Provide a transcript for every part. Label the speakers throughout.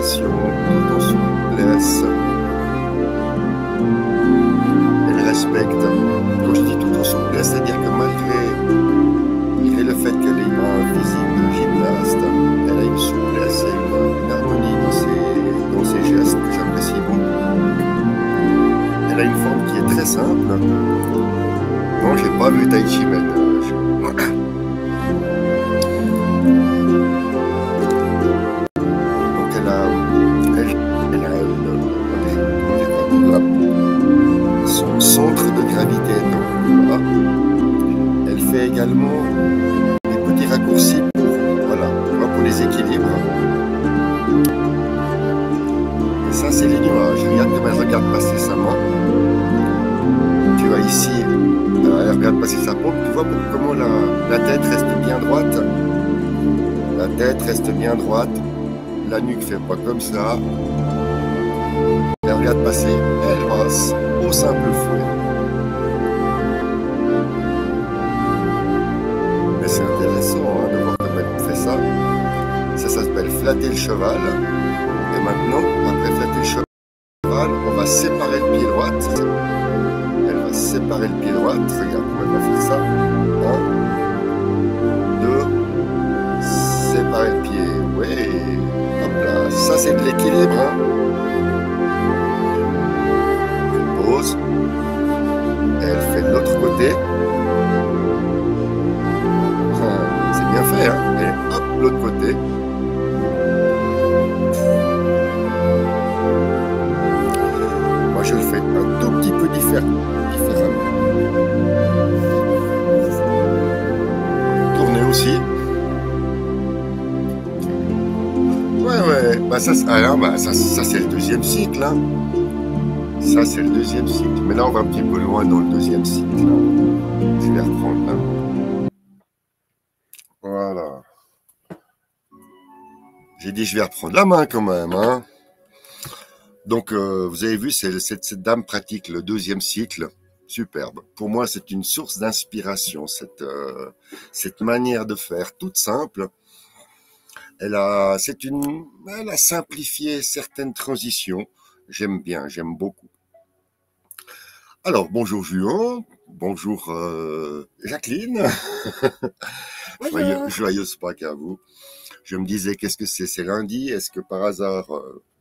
Speaker 1: inspiration, tout en souplesse. Elle respecte. Quand je dis tout en souplesse, c'est-à-dire que malgré le fait qu'elle ait un physique de gymnaste, elle a une souplesse et une harmonie dans ses gestes que j'apprécie beaucoup. Elle a une forme qui est très simple. Non, j'ai pas vu Tai Chi Men. Donc elle a son centre de gravité est en bas. Elle fait également des petits raccourcis pour les équilibres. Et ça, c'est les nuages. Regarde comme elle regarde passer sa main. Tu vois ici, elle regarde passer sa paume. Tu vois comment la tête reste bien droite. La tête reste bien droite. La nuque fait pas comme ça. Elle regarde passer. Elle passe au simple fouet. Mais c'est intéressant de voir comment elle fait ça. Ça s'appelle flatter le cheval. Et maintenant, après flatter le cheval, on va séparer le pied droit. Elle va séparer le pied droit. Regarde comment elle va faire ça. 1, 2, séparer le pied. Oui. Hop là. Ça, c'est de l'équilibre. Elle pose. Elle fait de l'autre côté. C'est bien fait. Et hop, l'autre côté. Moi, je le fais un tout petit peu différemment. Tourner aussi. Ouais. Bah, ça c'est le deuxième cycle. Hein. Ça, c'est le deuxième cycle. Mais là, on va un petit peu loin dans le deuxième cycle. Hein. Je vais reprendre là. Voilà. J'ai dit, je vais reprendre la main quand même. Hein. Donc, vous avez vu, cette dame pratique le deuxième cycle. Superbe. Pour moi, c'est une source d'inspiration, cette manière de faire, toute simple. Elle a simplifié certaines transitions. J'aime bien, j'aime beaucoup. Alors, bonjour Juan, bonjour Jacqueline. Joyeuse Pâques à vous. Je me disais, qu'est-ce que c'est lundi? Est-ce que par hasard,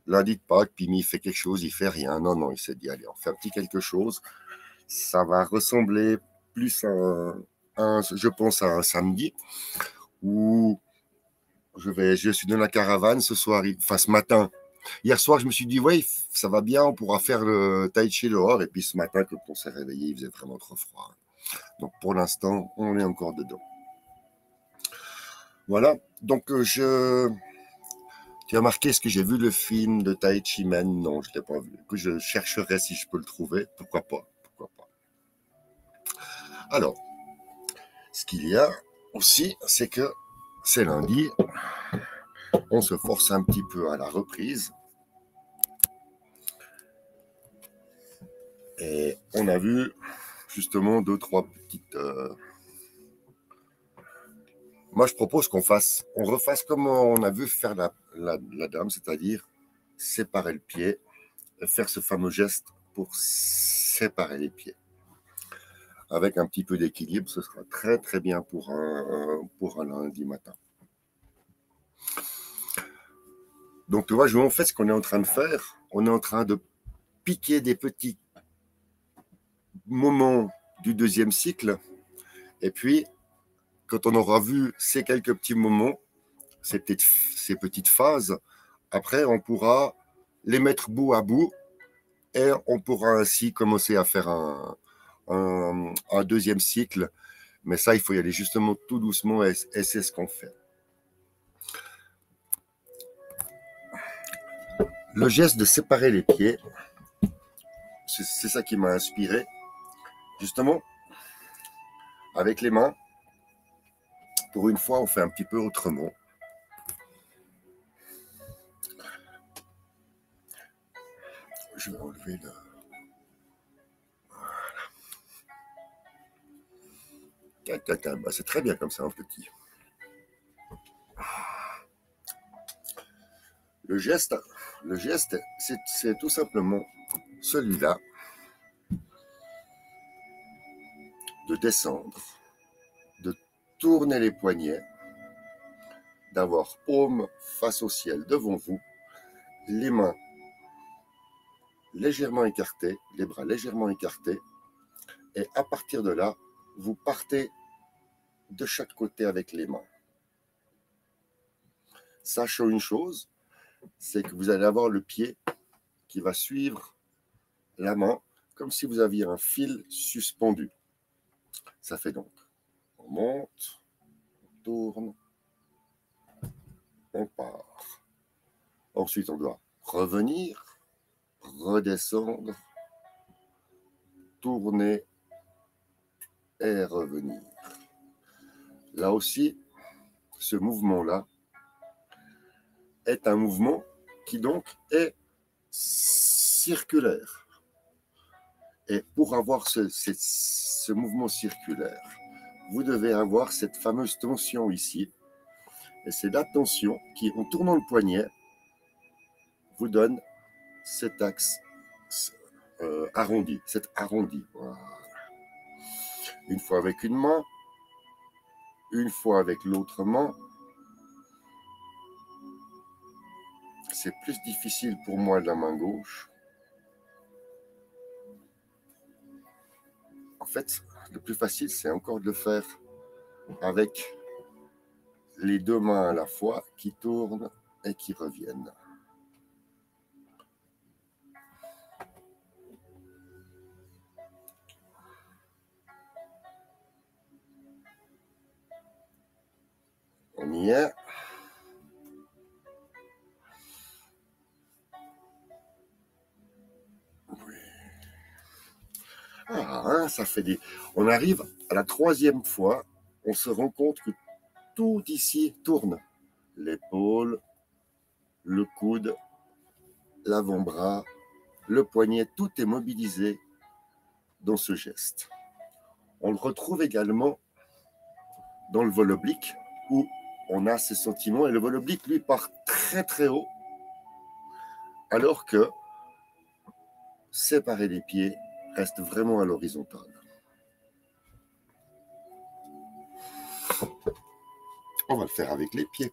Speaker 1: lundi de Pâques, Pimi fait quelque chose, il fait rien? Non, il s'est dit, allez, on fait un petit quelque chose. Ça va ressembler plus je pense, à un samedi où je suis dans la caravane ce soir, ce matin. Hier soir, je me suis dit, ouais, ça va bien, on pourra faire le tai chi dehors. Et puis ce matin, quand on s'est réveillé, il faisait vraiment trop froid. Donc pour l'instant, on est encore dedans. Voilà. Donc tu as remarqué, est-ce que j'ai vu le film de Tai Chi Men? Non, je ne l'ai pas vu. Que je chercherai si je peux le trouver. Pourquoi pas. Alors, ce qu'il y a aussi, c'est que c'est lundi. On se force un petit peu à la reprise. Et on a vu justement 2-3 petites... Moi, je propose qu'on refasse comme on a vu faire la dame, c'est-à-dire séparer le pied, faire ce fameux geste pour séparer les pieds. Avec un petit peu d'équilibre, ce sera très très bien pour un lundi matin. Donc, tu vois, en fait, ce qu'on est en train de faire, on est en train de piquer des petits moments du deuxième cycle, et puis, quand on aura vu ces quelques petits moments, ces petites phases, après, on pourra les mettre bout à bout, et on pourra ainsi commencer à faire un deuxième cycle. Mais ça, il faut y aller justement tout doucement, et c'est ce qu'on fait. Le geste de séparer les pieds, c'est ça qui m'a inspiré. Justement, avec les mains, pour une fois, on fait un petit peu autrement. Je vais enlever le... Voilà. Bah, c'est très bien comme ça, un petit. Le geste, c'est tout simplement celui-là, de descendre, de tourner les poignets, d'avoir paume face au ciel devant vous, les mains légèrement écartées, les bras légèrement écartés, et à partir de là, vous partez de chaque côté avec les mains. Sachant une chose, c'est que vous allez avoir le pied qui va suivre la main comme si vous aviez un fil suspendu. Ça fait donc, on monte, on tourne, on part. Ensuite, on doit revenir, redescendre, tourner et revenir. Là aussi, ce mouvement-là est un mouvement qui donc est circulaire. Et pour avoir ce mouvement circulaire, vous devez avoir cette fameuse tension ici. Et c'est la tension qui, en tournant le poignet, vous donne cet axe arrondi, cet arrondi. Voilà. Une fois avec une main, une fois avec l'autre main. C'est plus difficile pour moi de la main gauche. En fait, le plus facile, c'est encore de le faire avec les deux mains à la fois qui tournent et qui reviennent. On y est. Oui. Ah, hein, ça fait des... On arrive à la troisième fois, on se rend compte que tout ici tourne. L'épaule, le coude, l'avant-bras, le poignet, tout est mobilisé dans ce geste. On le retrouve également dans le vol oblique, où on a ces sentiments, et le vol oblique, lui, part très très haut, alors que séparer les pieds reste vraiment à l'horizontale. On va le faire avec les pieds.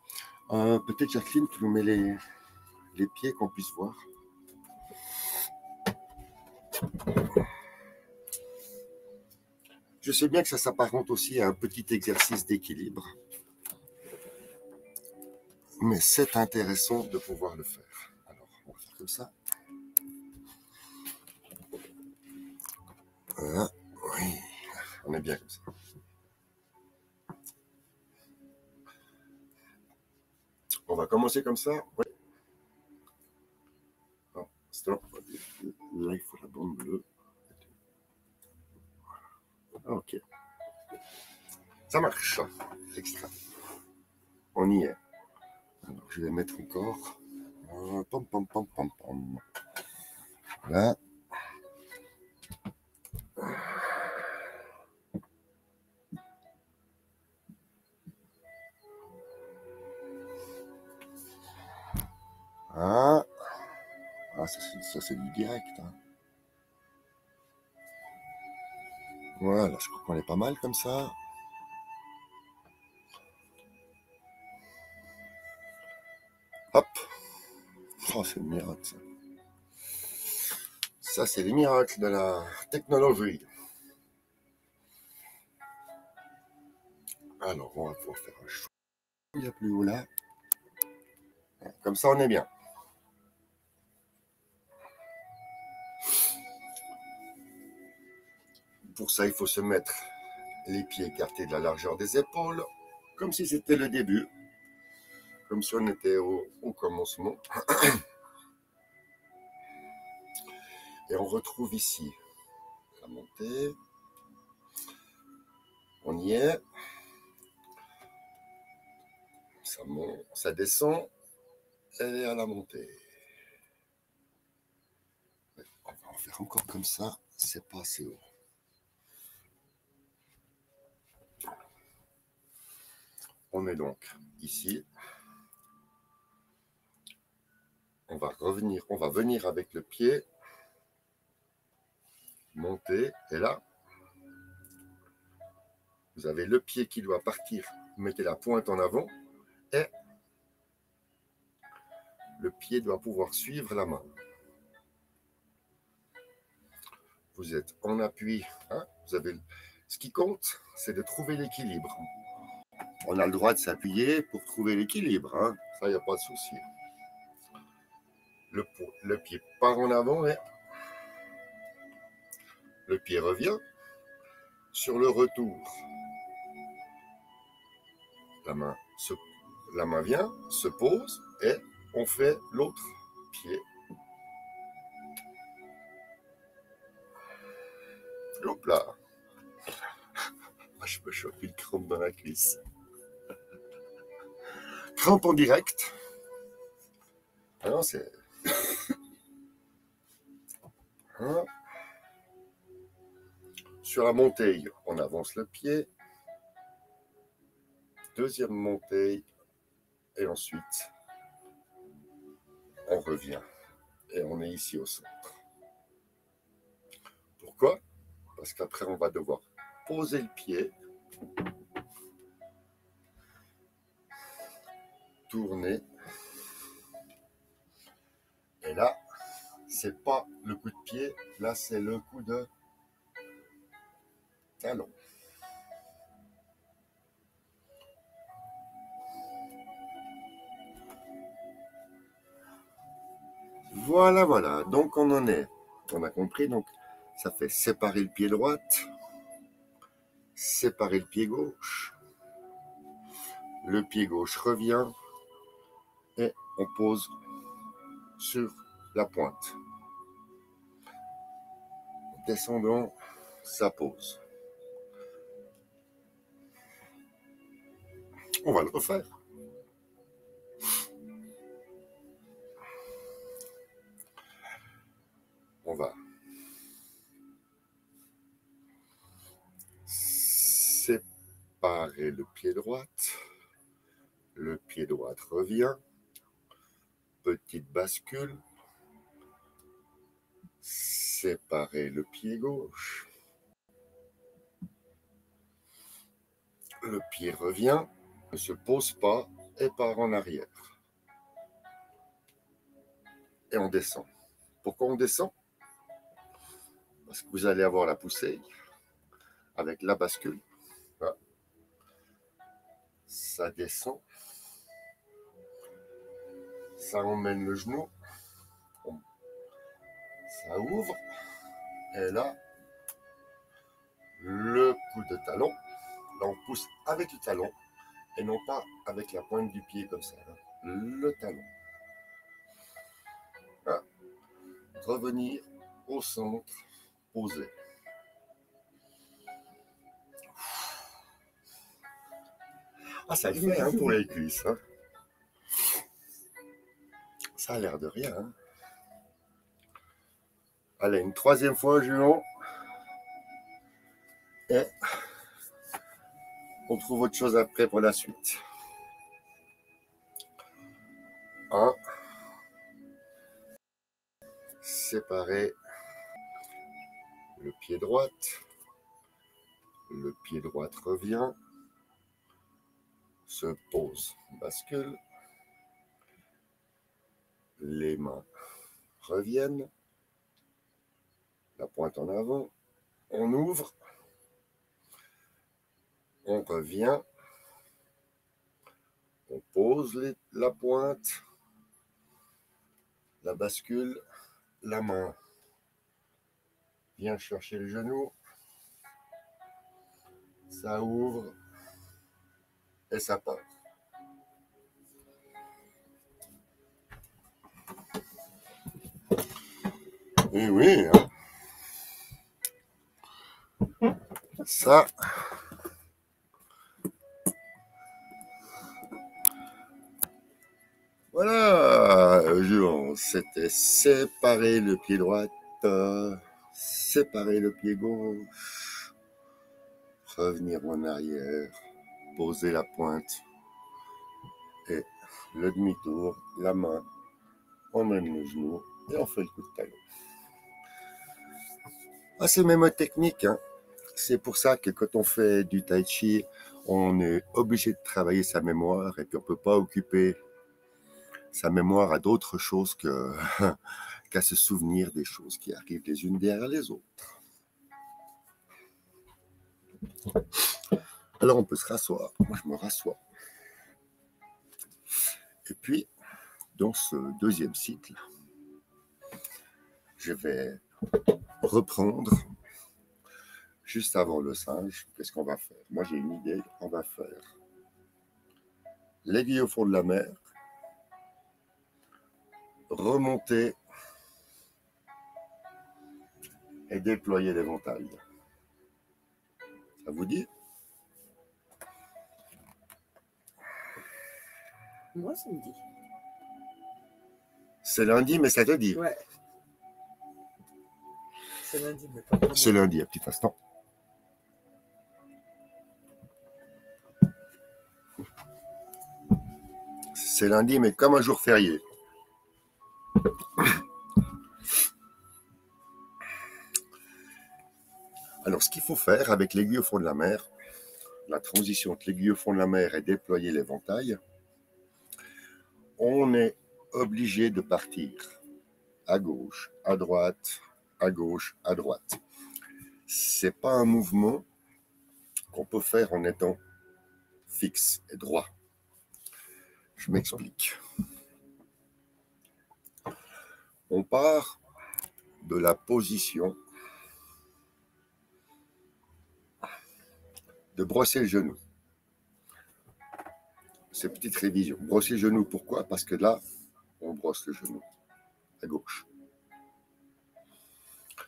Speaker 1: Peut-être, Jacqueline, tu nous mets les pieds qu'on puisse voir. Je sais bien que ça s'apparente aussi à un petit exercice d'équilibre, mais c'est intéressant de pouvoir le faire. Alors, on va faire comme ça. Voilà. Oui, on est bien comme ça. On va commencer comme ça. Oui. Non, stop. Là, il faut la bande bleue. Ok. Ça marche. Extra. On y est. Alors, je vais mettre encore. Pom, pom, pom, pom, pom. Là. Ah, ça c'est du direct. Hein. Voilà, je crois qu'on est pas mal comme ça. Hop. Oh, c'est le miracle, ça. Ça, c'est les miracles de la technologie. Alors, on va pouvoir faire un chou. Il y a plus haut là. Comme ça, on est bien. Pour ça, il faut se mettre les pieds écartés de la largeur des épaules, comme si c'était le début, comme si on était au commencement. Et on retrouve ici la montée. On y est. Ça monte, ça descend. Elle est à la montée. On va en faire encore comme ça. C'est pas assez haut. On est donc ici. On va venir avec le pied, monter, et là, vous avez le pied qui doit partir, vous mettez la pointe en avant, et le pied doit pouvoir suivre la main. Vous êtes en appui, hein, ce qui compte, c'est de trouver l'équilibre. On a le droit de s'appuyer pour trouver l'équilibre, hein. Ça, il n'y a pas de souci. Le pied part en avant et le pied revient. Sur le retour, la main vient, se pose et on fait l'autre pied. Hop là. Je peux choper le crampe dans la cuisse. Crampe en direct. Ah non, c'est... Hein. Sur la montée, on avance le pied. Deuxième montée. Et ensuite, on revient. Et on est ici au centre. Pourquoi? Parce qu'après, on va devoir poser le pied. Tourner. Et là, c'est pas le coup de pied. Là, c'est le coup de talon. Voilà, voilà. Donc, on en est. On a compris. Donc, ça fait séparer le pied droit, séparer le pied gauche. Le pied gauche revient et on pose sur la pointe. Descendons, ça pose. On va le refaire. On va séparer le pied droit. Le pied droit revient. Petite bascule. Séparer le pied gauche. Le pied revient, ne se pose pas et part en arrière. Et on descend. Pourquoi on descend? Parce que vous allez avoir la poussée avec la bascule. Voilà. Ça descend. Ça emmène le genou. Ça ouvre. Et là, le coup de talon. Là, on pousse avec le talon et non pas avec la pointe du pied comme ça. Là. Le talon. Là. Revenir au centre, poser. Ah, ça le fait hein, pour les cuisses. Hein. Ça a l'air de rien. Hein. Allez, une troisième fois, Julian. Et on trouve autre chose après pour la suite. 1. Séparer le pied droit. Le pied droit revient. Se pose. Bascule. Les mains reviennent. La pointe en avant. On ouvre. On revient. On pose la pointe. La bascule. La main vient chercher le genou. Ça ouvre. Et ça part. Et oui, hein. Ça, voilà, c'était séparer le pied droit, séparer le pied gauche, revenir en arrière, poser la pointe et le demi-tour, la main on mène le genou et on fait le coup de talon. Ah, c'est mémotechnique, hein. C'est pour ça que quand on fait du tai chi, on est obligé de travailler sa mémoire et puis on ne peut pas occuper sa mémoire à d'autres choses qu'à se souvenir des choses qui arrivent les unes derrière les autres. Alors on peut se rasseoir. Moi je me rassois. Et puis, dans ce deuxième cycle, je vais reprendre juste avant le singe. Qu'est-ce qu'on va faire? Moi j'ai une idée. On va faire l'aiguille au fond de la mer, remonter et déployer l'éventail. Ça vous dit?
Speaker 2: Moi, ça me dit.
Speaker 1: C'est lundi, mais ça te dit?
Speaker 2: Ouais. C'est lundi, mais pas vraiment.
Speaker 1: C'est lundi, un petit instant. C'est lundi, mais comme un jour férié. Alors, ce qu'il faut faire avec l'aiguille au fond de la mer, la transition entre l'aiguille au fond de la mer et déployer l'éventail, on est obligé de partir à gauche, à droite, à gauche, à droite. C'est pas un mouvement qu'on peut faire en étant fixe et droit. Je m'explique. On part de la position de brosser le genou. C'est petite révision. Brosser le genou, pourquoi? Parce que là, on brosse le genou à gauche.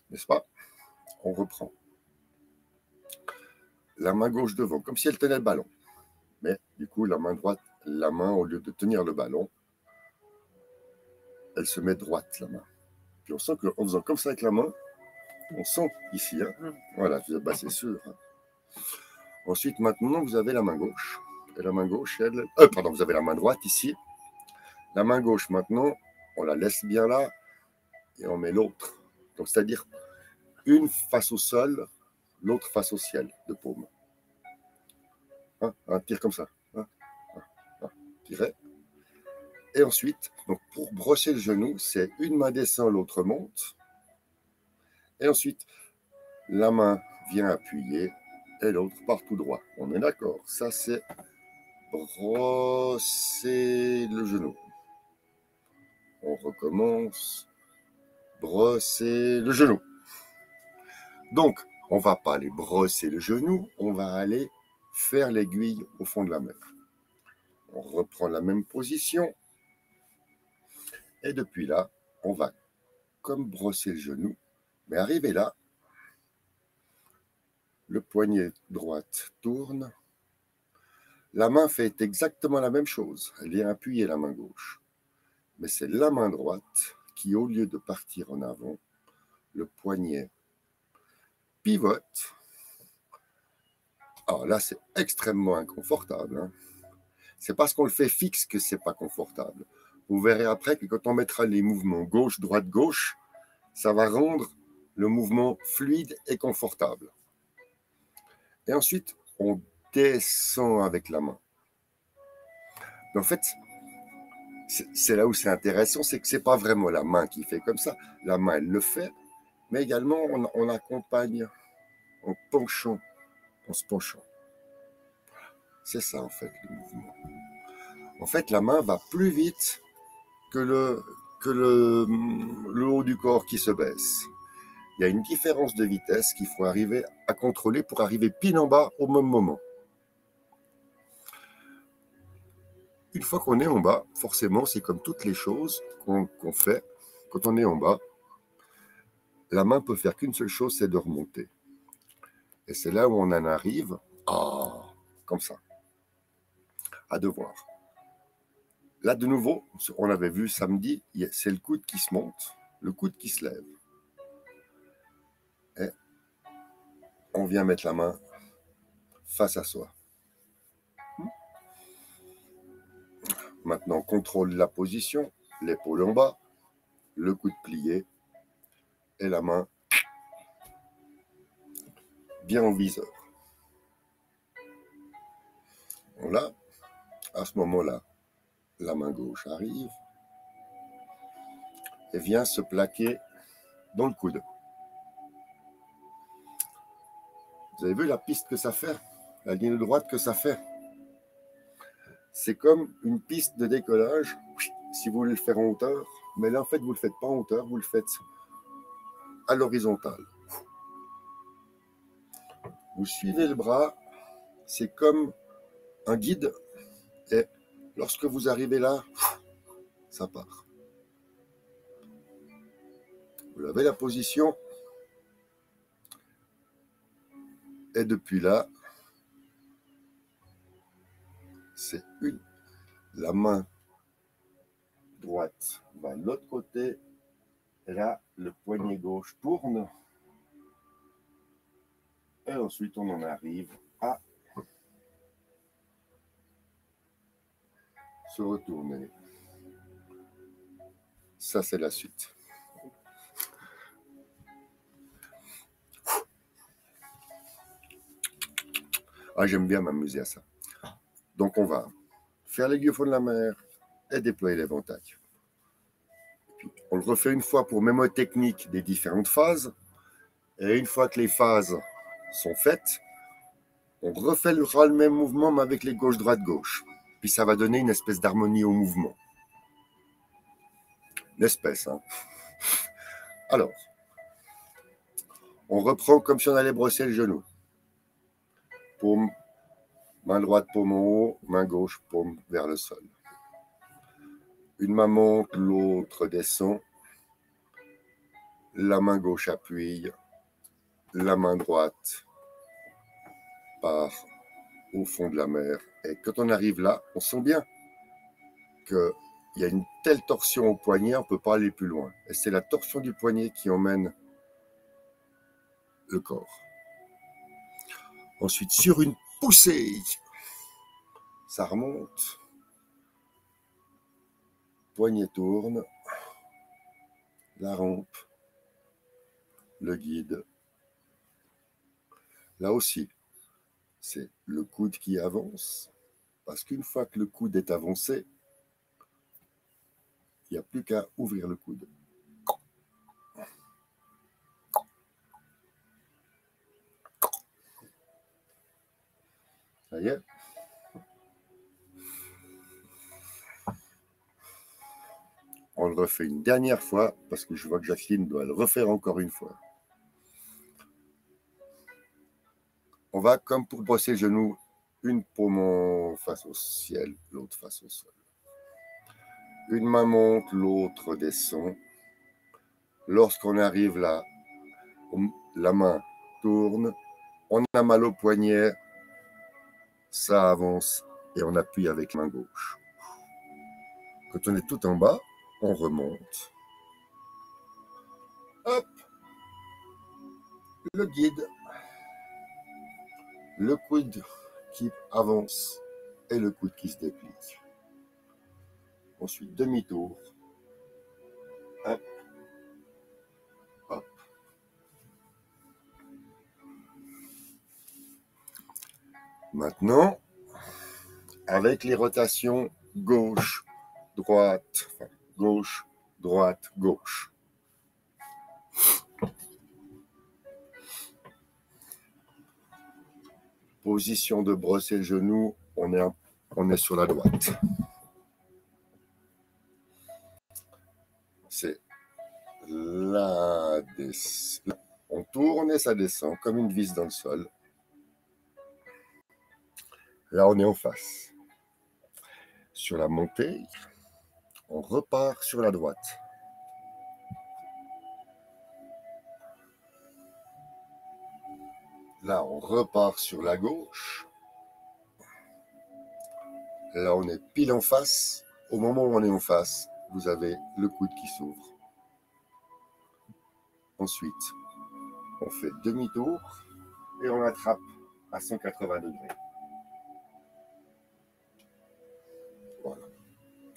Speaker 1: N'est-ce pas? On reprend. La main gauche devant, comme si elle tenait le ballon. Mais du coup, la main droite, la main, au lieu de tenir le ballon, elle se met droite, la main. Puis on sent qu'en faisant comme ça avec la main, on sent ici, hein. Voilà, bah, c'est sûr. Hein. Ensuite, maintenant, vous avez la main gauche. Et la main gauche, elle... pardon, vous avez la main droite ici. La main gauche, maintenant, on la laisse bien là et on met l'autre. Donc, c'est-à-dire une face au sol, l'autre face au ciel de paume. Hein, un tir comme ça. Hein, tirez. Et ensuite, donc pour brosser le genou, c'est une main descend, l'autre monte. Et ensuite, la main vient appuyer et l'autre part tout droit. On est d'accord. Ça, c'est brosser le genou. On recommence. Brosser le genou. Donc, on ne va pas aller brosser le genou, on va aller faire l'aiguille au fond de la mer. On reprend la même position. Et depuis là, on va comme brosser le genou. Mais arrivé là, le poignet droite tourne. La main fait exactement la même chose. Elle vient appuyer la main gauche. Mais c'est la main droite qui, au lieu de partir en avant, le poignet pivote. Alors là, c'est extrêmement inconfortable. Hein. C'est parce qu'on le fait fixe que c'est pas confortable. Vous verrez après que quand on mettra les mouvements gauche, droite, gauche, ça va rendre le mouvement fluide et confortable. Et ensuite, on descend avec la main. Mais en fait, c'est là où c'est intéressant, c'est que c'est pas vraiment la main qui fait comme ça. La main, elle le fait, mais également, on accompagne en penchant, en se penchant. C'est ça, en fait, le mouvement. En fait, la main va plus vite que le haut du corps qui se baisse. Il y a une différence de vitesse qu'il faut arriver à contrôler pour arriver pile en bas au même moment. Une fois qu'on est en bas, forcément, c'est comme toutes les choses qu'on fait. Quand on est en bas, la main peut faire qu'une seule chose, c'est de remonter. Et c'est là où on en arrive, comme ça, à devoir. Là, de nouveau, on avait vu samedi, c'est le coude qui se monte, le coude qui se lève. Et on vient mettre la main face à soi. Maintenant, on contrôle la position, l'épaule en bas, le coude plié et la main bien au viseur. Là, à ce moment-là, la main gauche arrive et vient se plaquer dans le coude. Vous avez vu la piste que ça fait? La ligne droite que ça fait? C'est comme une piste de décollage, si vous voulez le faire en hauteur, mais là, en fait, vous ne le faites pas en hauteur, vous le faites à l'horizontale. Vous suivez le bras, c'est comme un guide, et lorsque vous arrivez là, ça part. Vous avez la position, et depuis là, c'est une. La main droite va de l'autre côté, et là, le poignet gauche tourne, et ensuite on en arrive à se retourner. Ça, c'est la suite. Ah, j'aime bien m'amuser à ça. Donc, on va faire l'aiguille au fond de la mer et déployer l'éventail. Puis, on le refait une fois pour mémotechnique des différentes phases. Et une fois que les phases sont faites, on refait le même mouvement, mais avec les gauche-droite-gauche. Puis, ça va donner une espèce d'harmonie au mouvement. Une espèce, hein. Alors, on reprend comme si on allait brosser le genou. Paume, main droite, paume en haut, main gauche, paume vers le sol. Une main monte, l'autre descend. La main gauche appuie. La main droite part au fond de la mer. Et quand on arrive là, on sent bien qu'il y a une telle torsion au poignet, on ne peut pas aller plus loin. Et c'est la torsion du poignet qui emmène le corps. Ensuite, sur une poussée, ça remonte. Poignet tourne. La rampe. Le guide. Là aussi, c'est le coude qui avance. Parce qu'une fois que le coude est avancé, il n'y a plus qu'à ouvrir le coude. Ça y est. On le refait une dernière fois, parce que je vois que Jacqueline doit le refaire encore une fois. On va, comme pour brosser le genou, une paume face au ciel, l'autre face au sol. Une main monte, l'autre descend. Lorsqu'on arrive là, la main tourne, on a mal au poignet, ça avance et on appuie avec la main gauche. Quand on est tout en bas, on remonte. Hop, le guide, le coude qui avance et le coude qui se déplie. Ensuite, demi-tour. Hop, hop. Maintenant, avec les rotations gauche, droite, gauche, droite, gauche. Position de brosser le genou, on est sur la droite. C'est là, on tourne et ça descend comme une vis dans le sol. Là, on est en face. Sur la montée, on repart sur la droite. Là, on repart sur la gauche. Là, on est pile en face. Au moment où on est en face, vous avez le coude qui s'ouvre. Ensuite, on fait demi-tour et on attrape à 180 degrés. Voilà.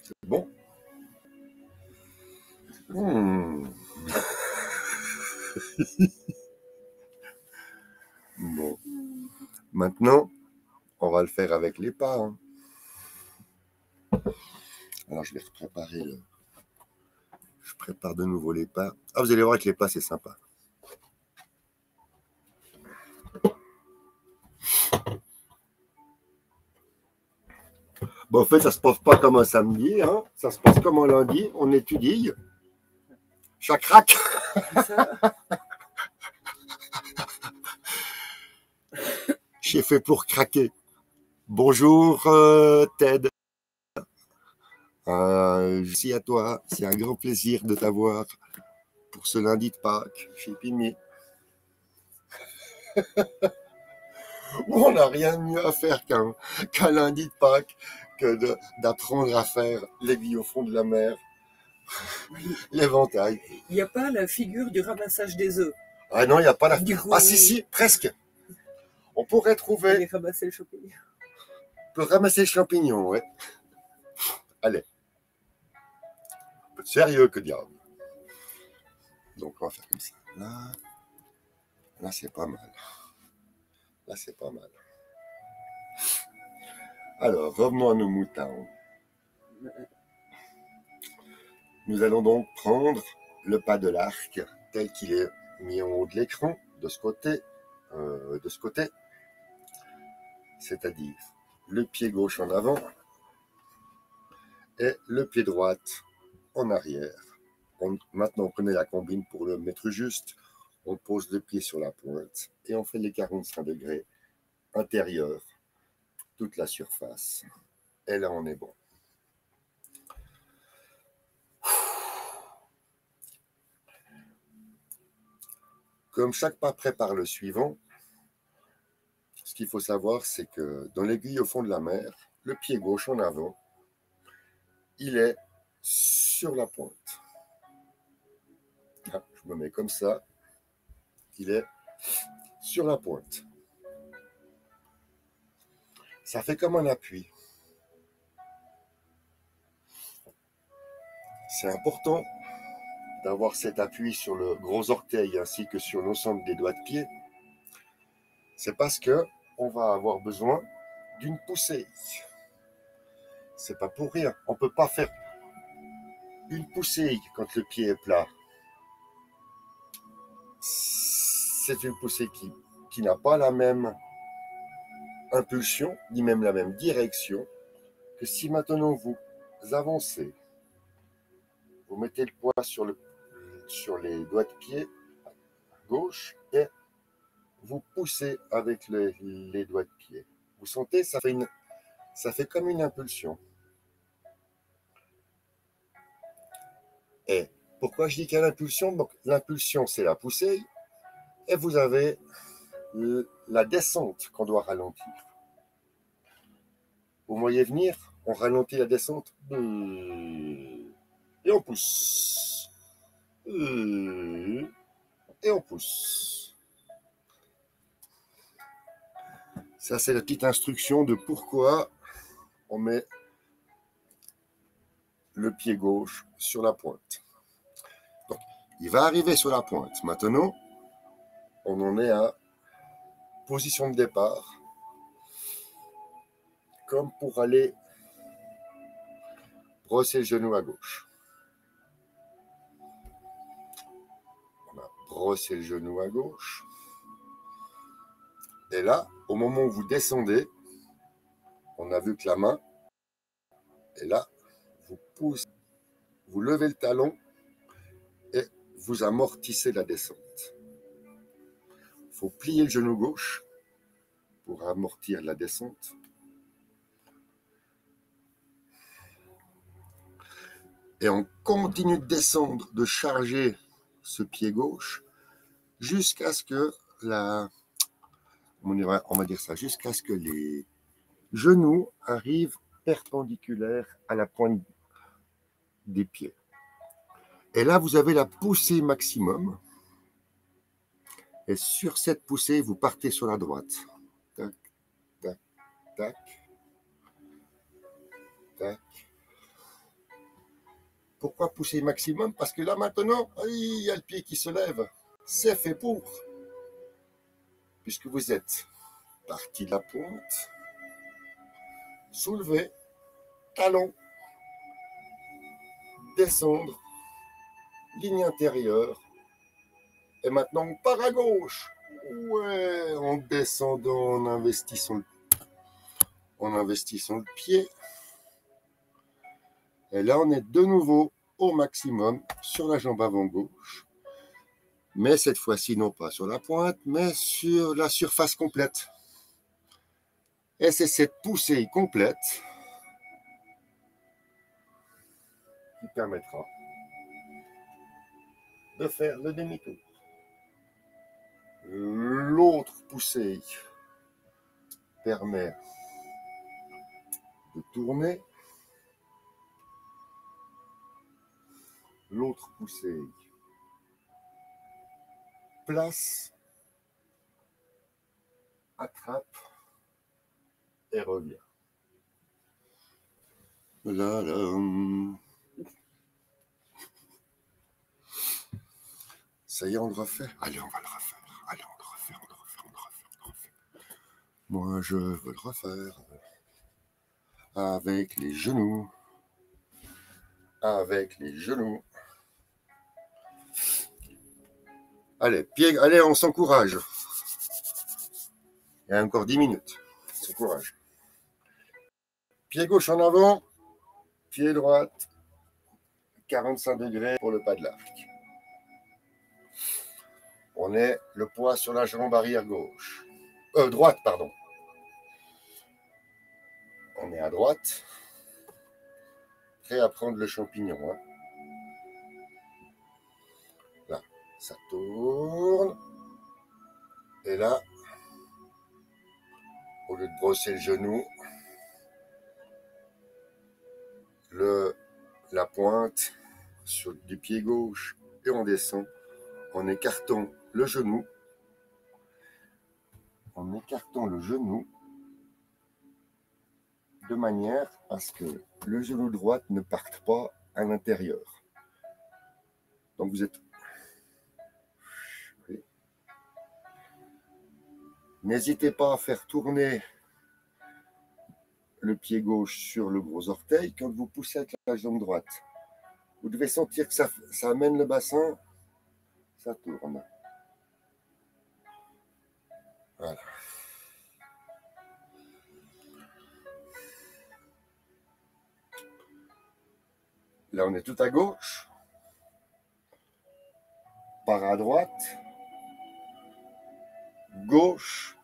Speaker 1: C'est bon. Hmm. Bon. Maintenant, on va le faire avec les pas. Hein. Alors, je vais préparer le... Je prépare de nouveau les pas. Ah, vous allez voir que les pas, c'est sympa. Bon, en fait, ça se passe pas comme un samedi, hein. Ça se passe comme un lundi. On étudie. Ça craque. J'ai fait pour craquer. Bonjour, Ted. Merci à toi. C'est un grand plaisir de t'avoir pour ce lundi de Pâques chez Pimi. On n'a rien de mieux à faire qu'un lundi de Pâques que d'apprendre à faire l'aiguille au fond de la mer, l'éventail.
Speaker 2: Il n'y a pas la figure du ramassage des œufs.
Speaker 1: Ah non, il n'y a pas la...
Speaker 2: Du coup,
Speaker 1: Ah si, presque. On pourrait trouver...
Speaker 2: aller ramasser le champignon.
Speaker 1: On peut ramasser le champignon, ouais. Allez. Un peu de sérieux, que diable. Donc, on va faire comme ça. Là c'est pas mal. Là, c'est pas mal. Alors, revenons à nos moutons. Nous allons donc prendre le pas de l'arc tel qu'il est mis en haut de l'écran, de ce côté, c'est-à-dire le pied gauche en avant et le pied droit en arrière. Maintenant, on connaît la combine pour le mettre juste. On pose le pied sur la pointe et on fait les 45 degrés intérieurs, toute la surface. Et là, on est bon. Comme chaque pas prépare le suivant, ce qu'il faut savoir, c'est que dans l'aiguille au fond de la mer, le pied gauche en avant, il est sur la pointe. Ah, je me mets comme ça, il est sur la pointe. Ça fait comme un appui. C'est important d'avoir cet appui sur le gros orteil ainsi que sur l'ensemble des doigts de pied. C'est parce que on va avoir besoin d'une poussée. C'est pas pour rien. On peut pas faire une poussée quand le pied est plat. C'est une poussée qui n'a pas la même impulsion, ni même la même direction que si maintenant vous avancez, vous mettez le poids sur les doigts de pied gauche et vous poussez avec les doigts de pied. Vous sentez, ça fait comme une impulsion. Et pourquoi je dis qu'il y a l'impulsion? Donc, l'impulsion, c'est la poussée, et vous avez la descente qu'on doit ralentir. Vous voyez venir, on ralentit la descente, et on pousse. Et on pousse. Ça, c'est la petite instruction de pourquoi on met le pied gauche sur la pointe. Donc, il va arriver sur la pointe. Maintenant, on en est à position de départ, comme pour aller brosser le genou à gauche. On a brossé le genou à gauche. Et là, au moment où vous descendez, on a vu que la main, et là, vous poussez, vous levez le talon et vous amortissez la descente. Il faut plier le genou gauche pour amortir la descente. Et on continue de descendre, de charger ce pied gauche jusqu'à ce que on va dire ça, jusqu'à ce que les genoux arrivent perpendiculaires à la pointe des pieds. Et là, vous avez la poussée maximum. Et sur cette poussée, vous partez sur la droite. Tac, tac, tac, tac. Pourquoi pousser maximum? Parce que là maintenant, il y a le pied qui se lève. C'est fait pour. Puisque vous êtes parti de la pointe, soulever, talon, descendre, ligne intérieure. Et maintenant, on part à gauche. Ouais, en descendant, en investissant le pied. Et là, on est de nouveau au maximum sur la jambe avant gauche. Mais cette fois-ci, non pas sur la pointe, mais sur la surface complète. Et c'est cette poussée complète qui permettra de faire le demi-tour. L'autre poussée permet de tourner. L'autre poussée place, attrape et revient. Là, là. Ça y est, on le refait. Allez, on va le refaire. Allez, on le refait, on le refait, on le refait, on le refait. Moi, je veux le refaire. Avec les genoux. Avec les genoux. Allez, pied, allez, on s'encourage. Il y a encore 10 minutes. On s'encourage. Pied gauche en avant. Pied droite. 45 degrés pour le pas de l'arc. On est le poids sur la jambe arrière gauche. Droite, pardon. On est à droite. Prêt à prendre le champignon. Hein. Là, ça tourne. Et là, au lieu de brosser le genou, la pointe du pied gauche et on descend en écartant le genou. En écartant le genou de manière à ce que le genou droit ne parte pas à l'intérieur. Donc vous êtes... N'hésitez pas à faire tourner le pied gauche sur le gros orteil quand vous poussez avec la jambe droite. Vous devez sentir que ça amène le bassin, ça tourne. Voilà. Là, on est tout à gauche. Par à droite. Gauche.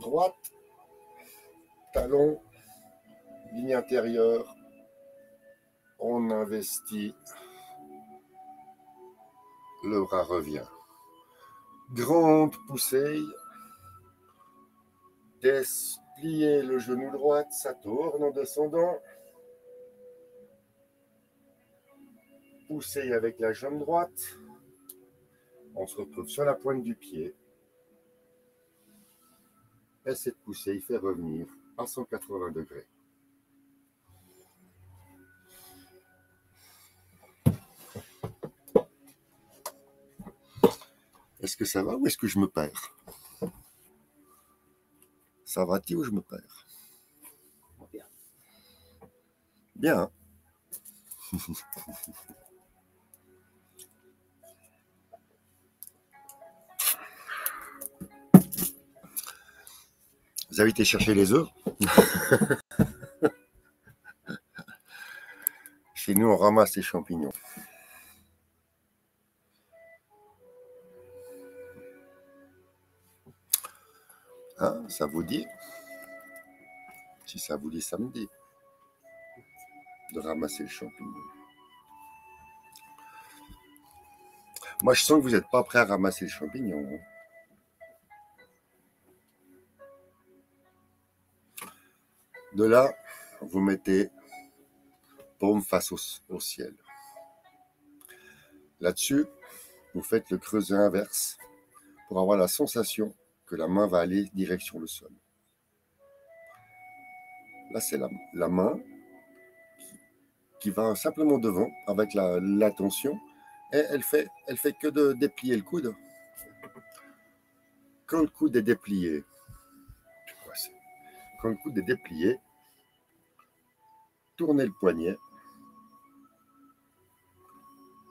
Speaker 1: Droite. Talon. Ligne intérieure. On investit. Le bras revient. Grande poussée. Pliez le genou droit. Ça tourne en descendant. Poussez avec la jambe droite. On se retrouve sur la pointe du pied. Et cette poussée, il fait revenir à 180 degrés. Est-ce que ça va ou est-ce que je me perds? Ça va-t-il ou je me perds?
Speaker 2: Bien.
Speaker 1: Bien. Vous avez été chercher les œufs? Chez nous, on ramasse les champignons. Hein, ça vous dit? Si ça vous dit samedi, de ramasser le champignon. Moi, je sens que vous n'êtes pas prêt à ramasser le champignon. Hein. De là, vous mettez paume face au ciel. Là-dessus, vous faites le creuset inverse pour avoir la sensation que la main va aller direction le sol. Là, c'est la main qui va simplement devant avec la tension et elle fait que de déplier le coude. Quand le coude est déplié, tournez le poignet,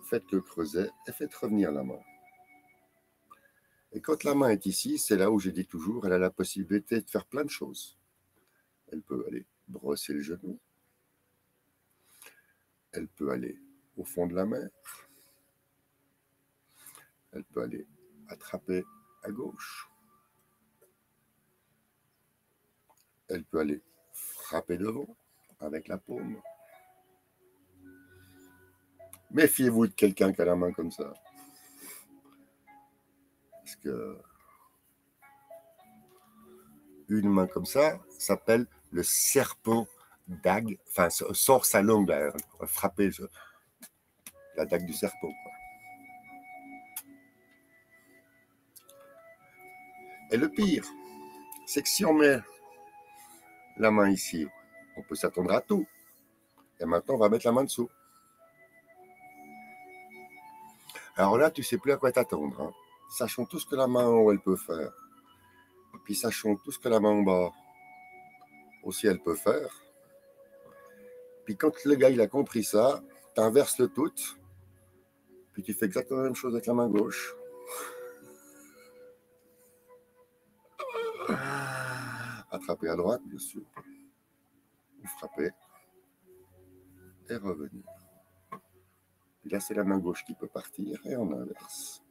Speaker 1: faites le creuset et faites revenir la main. Et quand la main est ici, c'est là où je dis toujours, elle a la possibilité de faire plein de choses. Elle peut aller brosser le genou, elle peut aller au fond de la mer, elle peut aller attraper à gauche, elle peut aller frapper devant avec la paume. Méfiez-vous de quelqu'un qui a la main comme ça. Parce que une main comme ça s'appelle le serpent dague, enfin sort sa langue, là, frapper la dague du serpent. Et le pire, c'est que si on met la main ici, on peut s'attendre à tout. Et maintenant, on va mettre la main dessous. Alors là, tu sais plus à quoi t'attendre. Hein. Sachons tout ce que la main en haut, elle peut faire. Puis sachons tout ce que la main en bas aussi, elle peut faire. Puis quand le gars, il a compris ça, tu inverses le tout. Puis tu fais exactement la même chose avec la main gauche. Attraper à droite, bien sûr. Ou frapper. Et revenir. Puis là, c'est la main gauche qui peut partir. Et on inverse.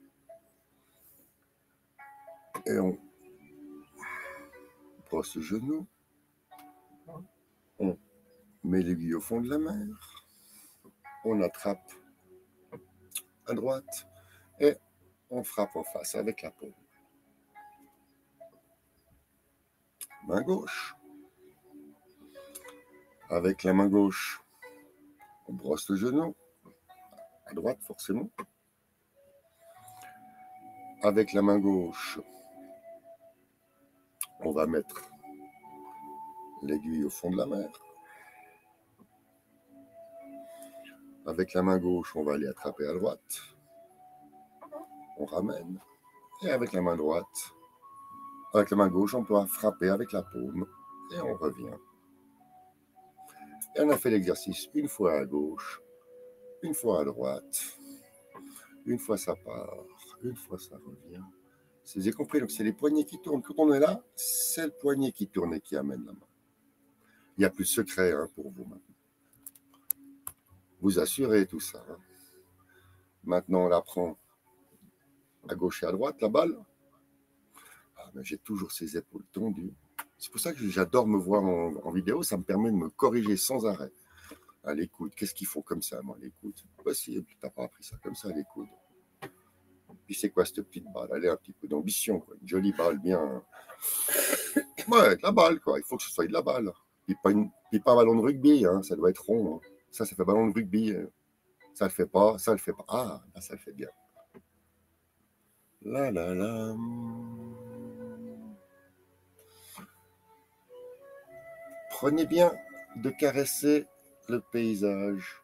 Speaker 1: Et on brosse le genou. On met l'aiguille au fond de la mer. On attrape à droite. Et on frappe en face avec la paume. Main gauche. Avec la main gauche, on brosse le genou. À droite, forcément. Avec la main gauche, on va mettre l'aiguille au fond de la mer. Avec la main gauche, on va aller attraper à droite. On ramène. Et avec la main droite, avec la main gauche, on peut frapper avec la paume. Et on revient. Et on a fait l'exercice une fois à gauche, une fois à droite. Une fois ça part, une fois ça revient. Vous avez compris, donc c'est les poignets qui tournent. Quand on est là, c'est le poignet qui tourne et qui amène la main. Il n'y a plus de secret hein, pour vous maintenant. Vous assurez tout ça. Hein. Maintenant, on la prend à gauche et à droite, la balle. Ah, mais j'ai toujours ces épaules tendues. C'est pour ça que j'adore me voir en vidéo. Ça me permet de me corriger sans arrêt. Ah, les coudes, qu'est-ce qu'ils font comme ça, moi, les coudes? Possible, tu n'as pas appris ça comme ça, les coudes. Puis c'est quoi cette petite balle? Elle a un petit peu d'ambition, quoi. Une jolie balle, bien. Ouais, de la balle, quoi. Il faut que ce soit de la balle. Puis pas un ballon de rugby, hein. Ça doit être rond. Hein. Ça fait ballon de rugby. Ça le fait pas, ça le fait pas. Ah, là, ça le fait bien. La la la. Prenez bien de caresser le paysage.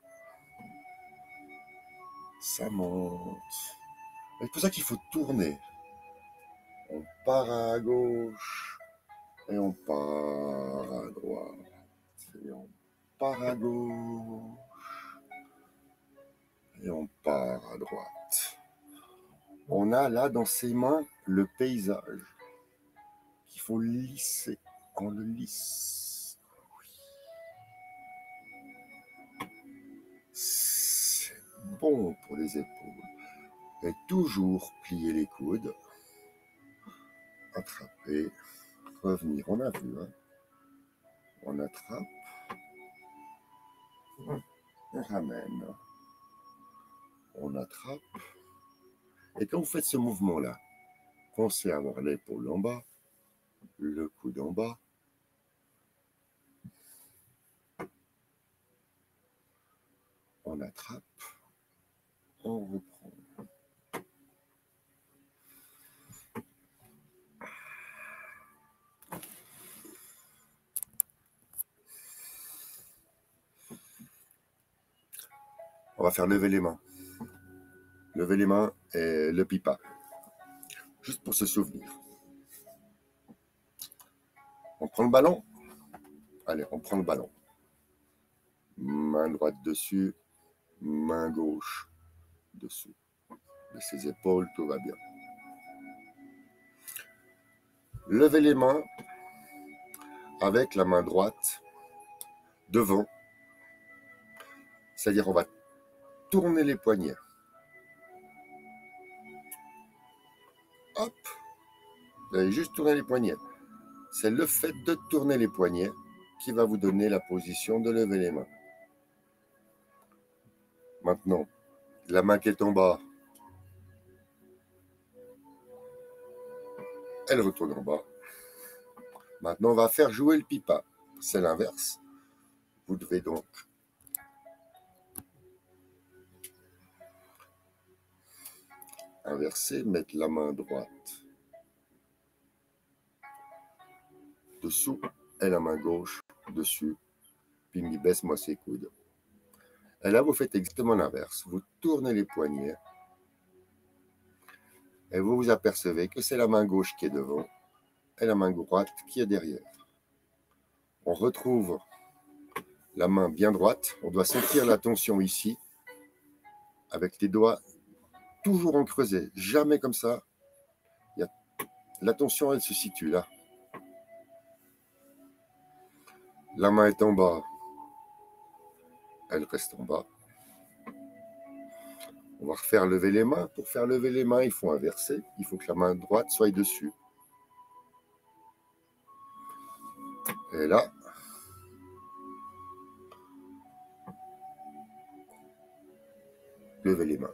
Speaker 1: Ça monte. C'est pour ça qu'il faut tourner. On part à gauche et on part à droite. Et on part à gauche et on part à droite. On a là dans ses mains le paysage qu'il faut lisser. On le lisse. Oui. C'est bon pour les épaules. Et toujours plier les coudes. Attraper. Revenir. On a vu. Hein. On attrape. On ramène. On attrape. Et quand vous faites ce mouvement-là, pensez à avoir l'épaule en bas, le coude en bas. On attrape, on reprend. On va faire lever les mains. Lever les mains et le pipa. Juste pour se souvenir. On prend le ballon. Allez, on prend le ballon. Main droite dessus, main gauche dessous. De ses épaules, tout va bien. Levez les mains avec la main droite devant. C'est-à-dire on va tourner les poignets. Hop. Vous allez juste tourner les poignets. C'est le fait de tourner les poignets qui va vous donner la position de lever les mains. Maintenant, la main qui est en bas, elle retourne en bas. Maintenant, on va faire jouer le pipa. C'est l'inverse. Vous devez donc inverser, mettre la main droite dessous et la main gauche dessus. Puis baisse-moi ses coudes. Et là, vous faites exactement l'inverse. Vous tournez les poignets et vous vous apercevez que c'est la main gauche qui est devant et la main droite qui est derrière. On retrouve la main bien droite. On doit sentir la tension ici avec les doigts toujours en creuset. Jamais comme ça. La tension, elle se situe là. La main est en bas. Elle reste en bas. On va refaire lever les mains. Pour faire lever les mains, il faut inverser. Il faut que la main droite soit dessus. Et là, levez les mains.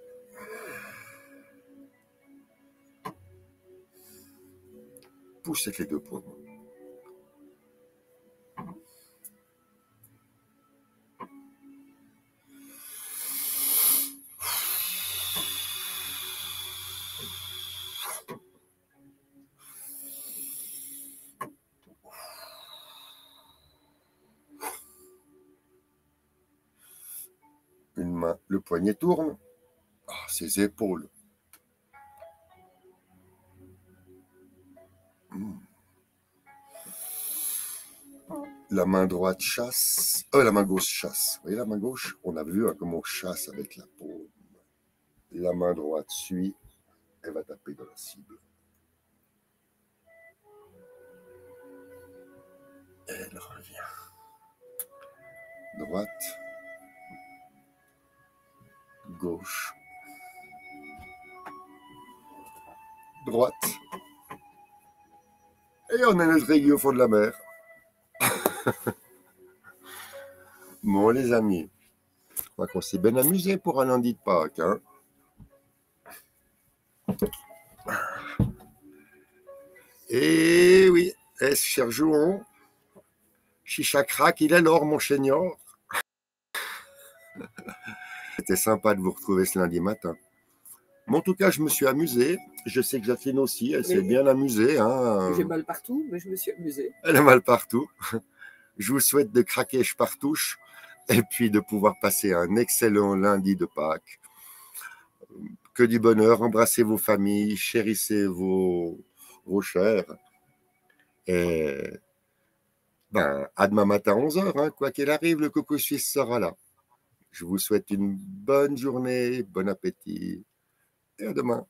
Speaker 1: Poussez avec les deux poings. Une main, le poignet tourne. Ah, ses épaules. La main droite chasse. La main gauche chasse. Vous voyez la main gauche? On a vu comment on chasse avec la paume. La main droite suit. Elle va taper dans la cible. Elle revient. Droite. Gauche. Droite. Et on a notre aiguille au fond de la mer. Bon, les amis, je crois qu'on s'est bien amusé pour un lundi de Pâques. Hein. Et oui, cher Jouon, chicha craque, il est l'or, mon seigneur. C'était sympa de vous retrouver ce lundi matin. Mais en tout cas, je me suis amusé. Je sais que Jacqueline aussi, elle s'est bien amusée. Hein.
Speaker 2: J'ai mal partout, mais je me suis amusée.
Speaker 1: Elle a mal partout. Je vous souhaite de craquer partouche et puis de pouvoir passer un excellent lundi de Pâques. Que du bonheur, embrassez vos familles, chérissez vos chers. Et à demain matin à 11h, hein, quoi qu'il arrive, le Coucou Suisse sera là. Je vous souhaite une bonne journée, bon appétit et à demain.